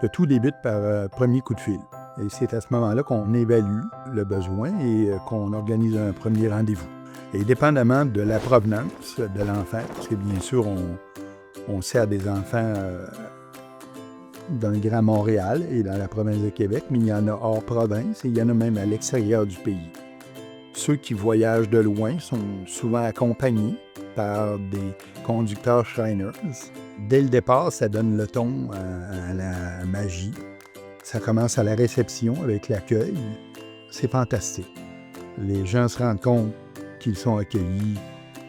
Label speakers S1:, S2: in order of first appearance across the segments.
S1: Le tout débute par premier coup de fil. Et c'est à ce moment-là qu'on évalue le besoin et qu'on organise un premier rendez-vous. Et dépendamment de la provenance de l'enfant, parce que bien sûr, on sert des enfants dans le Grand Montréal et dans la province de Québec, mais il y en a hors province et il y en a même à l'extérieur du pays. Ceux qui voyagent de loin sont souvent accompagnés par des conducteurs Shriners. Dès le départ, ça donne le ton à la magie. Ça commence à la réception avec l'accueil. C'est fantastique. Les gens se rendent compte qu'ils sont accueillis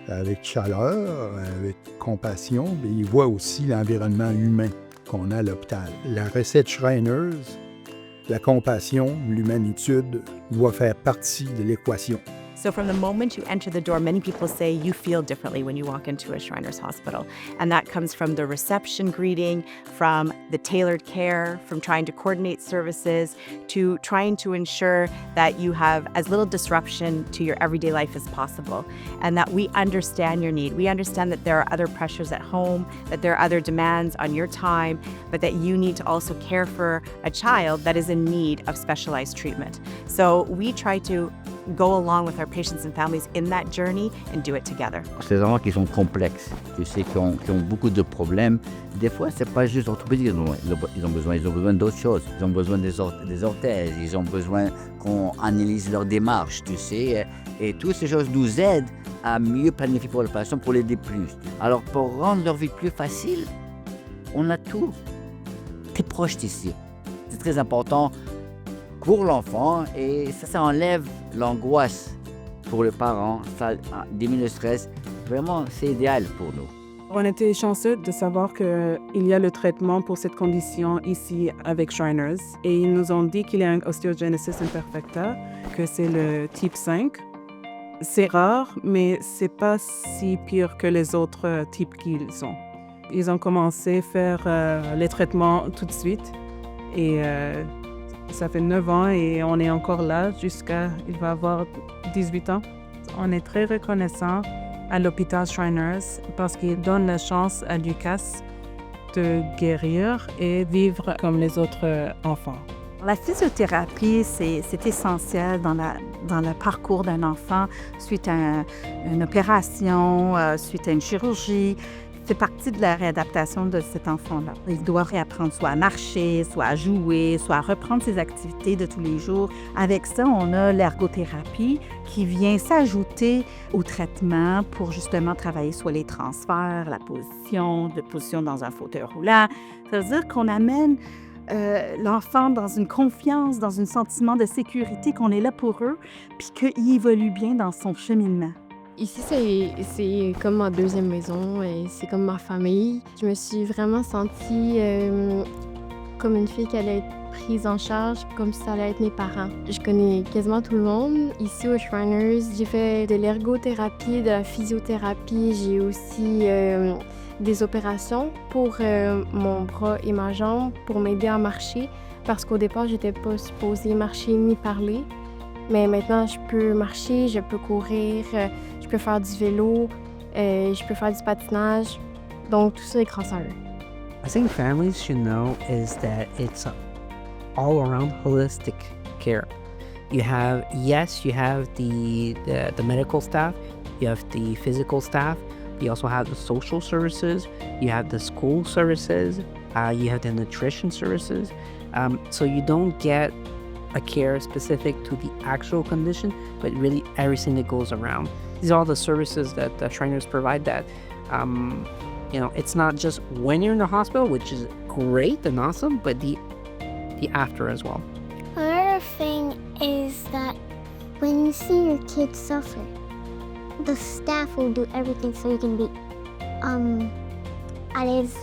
S1: avec chaleur, avec compassion, mais ils voient aussi l'environnement humain qu'on a à l'hôpital. La recette Shriners, la compassion, l'humanitude doit faire partie de l'équation.
S2: So from the moment you enter the door, many people say you feel differently when you walk into a Shriners Hospital. And that comes from the reception greeting, from the tailored care, from trying to coordinate services, to trying to ensure that you have as little disruption to your everyday life as possible. And that we understand your need. We understand that there are other pressures at home, that there are other demands on your time, but that you need to also care for a child that is in need of specialized treatment. So we try to go along with our patients and families in that journey and do it together.
S3: C'est des enfants qui sont complexes, tu sais, qui ont beaucoup de problèmes. Des fois, c'est pas juste orthopédique, ils ont besoin d'autres choses. Ils ont besoin des orthèses, ils ont besoin qu'on analyse leur démarche, tu sais. Et toutes ces choses nous aident à mieux planifier pour le patient, pour l'aider plus. Alors, pour rendre leur vie plus facile, on a tout très proche d'ici. C'est très important pour l'enfant et ça enlève l'angoisse pour le parent, ça diminue le stress. Vraiment, c'est idéal pour nous.
S4: On était chanceux de savoir qu'il y a le traitement pour cette condition ici avec Shriners et ils nous ont dit qu'il y a un osteogenesis imperfecta, que c'est le type 5. C'est rare, mais c'est pas si pire que les autres types qu'ils ont. Ils ont commencé à faire les traitements tout de suite et ça fait 9 ans et on est encore là il va avoir 18 ans. On est très reconnaissant à l'hôpital Shriners parce qu'il donne la chance à Lucas de guérir et vivre comme les autres enfants.
S5: La physiothérapie, c'est essentiel dans le parcours d'un enfant suite à une opération, suite à une chirurgie. C'est partie de la réadaptation de cet enfant-là. Il doit réapprendre soit à marcher, soit à jouer, soit à reprendre ses activités de tous les jours. Avec ça, on a l'ergothérapie qui vient s'ajouter au traitement pour justement travailler soit les transferts, la position dans un fauteuil roulant. Ça veut dire qu'on amène l'enfant dans une confiance, dans un sentiment de sécurité, qu'on est là pour eux, puis qu'il évolue bien dans son cheminement.
S6: Ici, c'est comme ma deuxième maison et c'est comme ma famille. Je me suis vraiment sentie comme une fille qui allait être prise en charge, comme si ça allait être mes parents. Je connais quasiment tout le monde. Ici, au Shriners, j'ai fait de l'ergothérapie, de la physiothérapie. J'ai aussi des opérations pour mon bras et ma jambe pour m'aider à marcher parce qu'au départ, j'étais pas supposée marcher ni parler. Mais maintenant, je peux marcher, je peux courir, je peux faire du vélo, je peux faire du patinage. Donc, tout ça est grâce à eux.
S7: I think families should know is that it's all around holistic care. You have the medical staff, you have the physical staff, you also have the social services, you have the school services, you have the nutrition services. So you don't get a care specific to the actual condition, but really everything that goes around. These are all the services that the Shriners provide that, it's not just when you're in the hospital, which is great and awesome, but the after as well.
S8: Another thing is that when you see your kids suffer, the staff will do everything so you can be à l'aise